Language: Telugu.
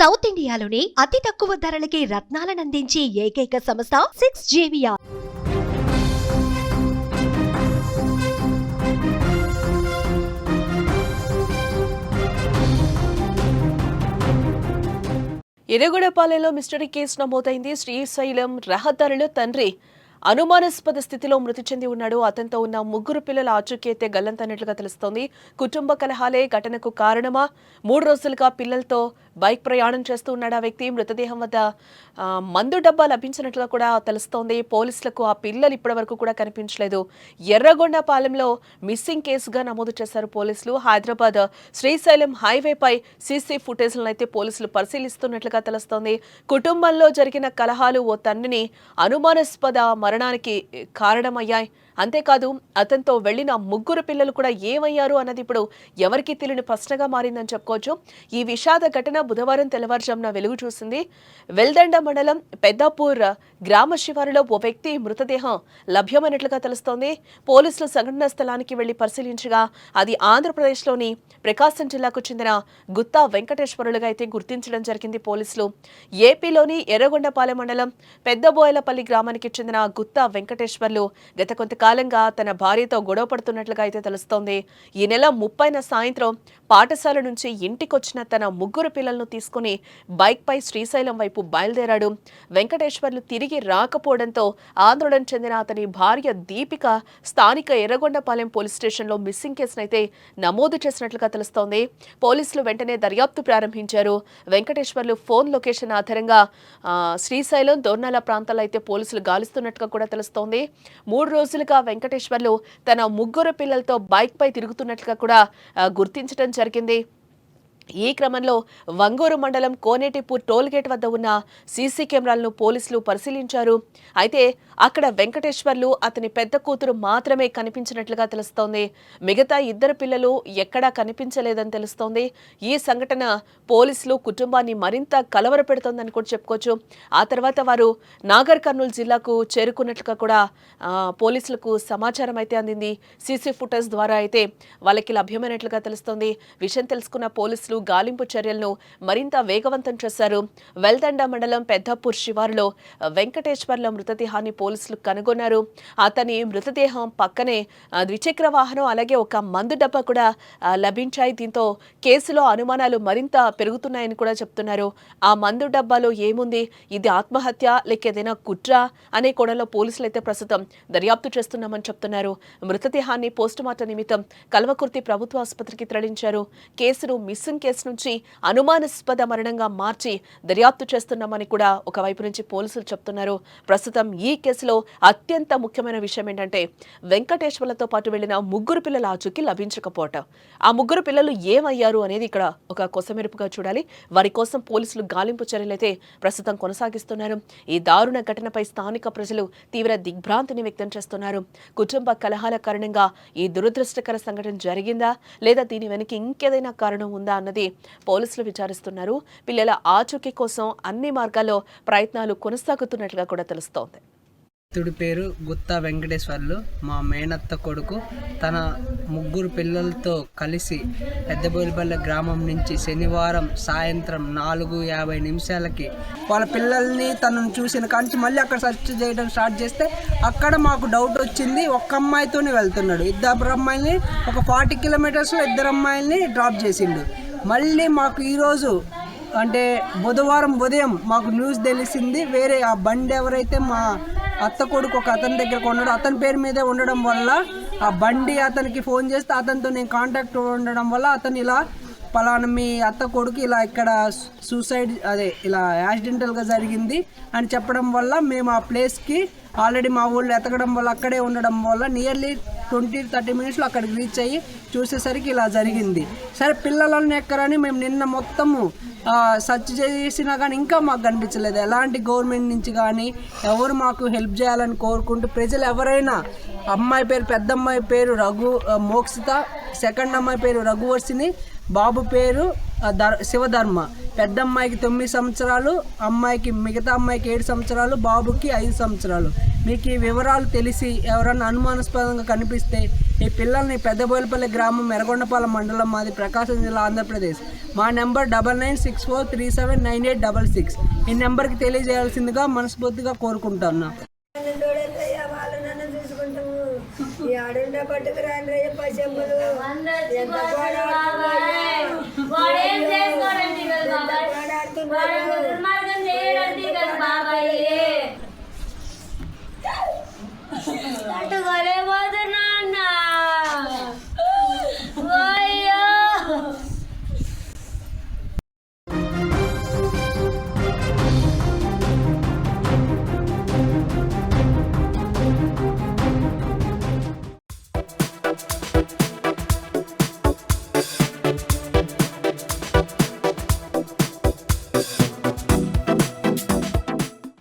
సౌత్ ఇండియాలోని అతి తక్కువ ధరలకి రత్నాలనందించే ఏకైక సంస్థ 6JVR. ఎర్రగొండపాలెంలో మిస్టరీ కేసు నమోదైంది. శ్రీశైలం రహదారిలో తండ్రి అనుమానాస్పద స్థితిలో మృతి చెంది ఉన్నాడు. అతనితో ఉన్న ముగ్గురు పిల్లల ఆచూకీ అయితే గల్లంతైనట్లుగా తెలుస్తోంది. కుటుంబ కలహాలే ఘటనకు కారణమా? 3 రోజులుగా పిల్లలతో బైక్ ప్రయాణం చేస్తూ ఉన్నాడు ఆ వ్యక్తి. మృతదేహం వద్ద మందు డబ్బా లభించినట్లుగా కూడా తెలుస్తోంది. పోలీసులకు ఆ పిల్లలు ఇప్పటివరకు కూడా కనిపించలేదు. ఎర్రగొండపాలెంలో మిస్సింగ్ కేసుగా నమోదు చేశారు పోలీసులు. హైదరాబాద్ శ్రీశైలం హైవేపై సీసీ ఫుటేజ్లను అయితే పోలీసులు పరిశీలిస్తున్నట్లుగా తెలుస్తోంది. కుటుంబంలో జరిగిన కలహాలు ఓ తండ్రిని అనుమానాస్పద మరణానికి కారణమయ్యాయి. అంతేకాదు అతనితో వెళ్లిన ముగ్గురు పిల్లలు కూడా ఏమయ్యారు అన్నది ఇప్పుడు ఎవరికీ తెలియని ప్రశ్నగా మారిందని చెప్పుకోవచ్చు. ఈ విషాద ఘటన బుధవారం తెల్లవారుజామున వెలుగు చూసింది. వెల్దండ మండలం పెద్దాపూర్ గ్రామ శివారులో ఓ వ్యక్తి మృతదేహం లభ్యమైనట్లుగా తెలుస్తోంది. పోలీసులు సంఘటనా స్థలానికి వెళ్లి పరిశీలించగా అది ఆంధ్రప్రదేశ్లోని ప్రకాశం జిల్లాకు చెందిన గుత్తా వెంకటేశ్వరులుగా అయితే గుర్తించడం జరిగింది పోలీసులు. ఏపీలోని ఎర్రగొండపాలెం మండలం పెద్దబోయలపల్లి గ్రామానికి చెందిన గుత్తా వెంకటేశ్వర్లు గత కొంతకాలంగా తన భార్యతో గొడవ పడుతున్నట్లుగా అయితే తెలుస్తోంది. ఈ నెల 30న సాయంత్రం పాఠశాల నుంచి ఇంటికొచ్చిన తన ముగ్గురు పిల్లలను తీసుకుని బైక్ పై శ్రీశైలం వైపు బయలుదేరాడు. వెంకటేశ్వర్లు తిరిగి రాకపోవడంతో ఆందోళన చెందిన అతని భార్య దీపిక స్థానిక ఎర్రగొండపాలెం పోలీస్ స్టేషన్లో మిస్సింగ్ కేసునైతే నమోదు చేసినట్లుగా తెలుస్తోంది. పోలీసులు వెంటనే దర్యాప్తు ప్రారంభించారు. వెంకటేశ్వర్లు ఫోన్ లొకేషన్ ఆధారంగా శ్రీశైలం దోర్నాల ప్రాంతాల్లో అయితే పోలీసులు గాలిస్తున్నట్టుగా కూడా తెలుస్తోంది. 3 రోజులుగా వెంకటేశ్వర్లు తన ముగ్గురు పిల్లలతో బైక్ పై తిరుగుతున్నట్లుగా కూడా గుర్తించడం జరిగింది. ఈ క్రమంలో వంగూరు మండలం కోనేటిపూర్ టోల్గేట్ వద్ద ఉన్న సీసీ కెమెరాలను పోలీసులు పరిశీలించారు. అయితే అక్కడ వెంకటేశ్వర్లు అతని పెద్ద కూతురు మాత్రమే కనిపించినట్లుగా తెలుస్తోంది. మిగతా 2 పిల్లలు ఎక్కడా కనిపించలేదని తెలుస్తోంది. ఈ సంఘటన పోలీసులు కుటుంబాన్ని మరింత కలవరపెడుతోందని కూడా చెప్పుకోవచ్చు. ఆ తర్వాత వారు నాగర్ కర్నూలు జిల్లాకు చేరుకున్నట్లుగా కూడా పోలీసులకు సమాచారం అయితే అందింది. సీసీ ఫుటేజ్ ద్వారా అయితే వాళ్ళకి లభ్యమైనట్లుగా తెలుస్తోంది. విషయం తెలుసుకున్న పోలీసులు గాలింపు చర్యలను మరింత వేగవంతం చేశారు. వెల్దండ మండలం పెద్దాపూర్ శివారులో వెంకటేశ్వర్ల మృతదేహాన్ని పోలీసులు కనుగొన్నారు. అతని మృతదేహం పక్కనే ద్విచక్ర వాహనం అలాగే ఒక మందు డబ్బా కూడా లభించాయి. దీంతో కేసులో అనుమానాలు మరింత పెరుగుతున్నాయని కూడా చెప్తున్నారు. ఆ మందు డబ్బాలో ఏముంది, ఇది ఆత్మహత్య లేక ఏదైనా కుట్ర అనే కోణంలో పోలీసులు అయితే ప్రస్తుతం దర్యాప్తు చేస్తున్నామని చెప్తున్నారు. మృతదేహాన్ని పోస్టుమార్టం నిమిత్తం కల్వకుర్తి ప్రభుత్వ ఆసుపత్రికి తరలించారు. కేసును మిస్సింగ్ కేసు నుంచి అనుమానాస్పద మరణంగా మార్చి దర్యాప్తు చేస్తున్నామని కూడా ఒకవైపు నుంచి పోలీసులు చెప్తున్నారు. ప్రస్తుతం ఈ కేసులో అత్యంత ముఖ్యమైన విషయం ఏంటంటే వెంకటేశ్వర్లతో పాటు వెళ్లిన ముగ్గురు పిల్లల ఆచూకీ లభించకపోవటం. ఆ ముగ్గురు పిల్లలు ఏమయ్యారు అనేది ఇక్కడ ఒక కొసమెరుపుగా చూడాలి. వారి కోసం పోలీసులు గాలింపు చర్యలైతే ప్రస్తుతం కొనసాగిస్తున్నారు. ఈ దారుణ ఘటనపై స్థానిక ప్రజలు తీవ్ర దిగ్భ్రాంతిని వ్యక్తం చేస్తున్నారు. కుటుంబ కలహాల కారణంగా ఈ దురదృష్టకర సంఘటన జరిగిందా లేదా దీని వెనక ఇంకేదైనా కారణం ఉందా అన్నది పోలీసులు విచారిస్తున్నారు. పిల్లల ఆచూకీ కోసం అన్ని మార్గాల్లో ప్రయత్నాలు కొనసాగుతున్నట్లుగా కూడా తెలుస్తోంది. ఇతడి పేరు గుత్తా వెంకటేశ్వర్లు. మా మేనత్త కొడుకు తన ముగ్గురు పిల్లలతో కలిసి పెద్దబోయిలపల్లి గ్రామం నుంచి శనివారం సాయంత్రం 4:50 వాళ్ళ పిల్లల్ని తనను చూసిన కాంచి మళ్ళీ అక్కడ సెర్చ్ చేయడం స్టార్ట్ చేస్తే అక్కడ మాకు డౌట్ వచ్చింది. ఒక్క అమ్మాయితోనే వెళ్తున్నాడు. 2 అమ్మాయిల్ని ఒక 40 కిలోమీటర్స్లో 2 అమ్మాయిల్ని డ్రాప్ చేసిండు. మళ్ళీ మాకు ఈరోజు అంటే బుధవారం ఉదయం మాకు న్యూస్ తెలిసింది. వేరే ఆ బండి ఎవరైతే మా అత్త కొడుకు ఒక అతని దగ్గర కొన్నాడు, అతని పేరు మీదే ఉండడం వల్ల ఆ బండి అతనికి ఫోన్ చేస్తే అతనితో నేను కాంటాక్ట్ ఉండడం వల్ల అతను ఇలా పలానా మీ అత్త కొడుకు ఇలా ఇక్కడ సూసైడ్ ఇలా యాక్సిడెంటల్గా జరిగింది అని చెప్పడం వల్ల మేము ఆ ప్లేస్కి ఆల్రెడీ మా ఊళ్ళో ఎతకడం వల్ల అక్కడే ఉండడం వల్ల నియర్లీ 20-30 మినిట్స్లో అక్కడికి రీచ్ అయ్యి చూసేసరికి ఇలా జరిగింది. సరే పిల్లలను ఎక్కరని మేము నిన్న మొత్తము సర్చ్ చేసినా కానీ ఇంకా మాకు కనిపించలేదు. ఎలాంటి గవర్నమెంట్ నుంచి కానీ ఎవరు మాకు హెల్ప్ చేయాలని కోరుకుంటూ ప్రజలు ఎవరైనా అమ్మాయి పేరు పెద్ద అమ్మాయి పేరు మోక్షిత, సెకండ్ అమ్మాయి పేరు రఘువర్షిని, బాబు పేరు శివధర్మ. పెద్ద అమ్మాయికి 9 సంవత్సరాలు, అమ్మాయికి మిగతా అమ్మాయికి 7 సంవత్సరాలు, బాబుకి 5 సంవత్సరాలు. మీకు ఈ వివరాలు తెలిసి ఎవరన్నా అనుమానాస్పదంగా కనిపిస్తే ఈ పిల్లల్ని పెద్దబోయిలపల్లి గ్రామం ఎర్రగొండపాలెం మండలం మాది ప్రకాశం జిల్లా ఆంధ్రప్రదేశ్ మా నెంబర్ 9964379866. ఈ నెంబర్కి తెలియజేయాల్సిందిగా మనస్ఫూర్తిగా కోరుకుంటున్నా. వాళ్ళు నన్ను చూసుకుంటాము ఈ ఆడుండ పట్టుకు రాని పశంబులు ఎంత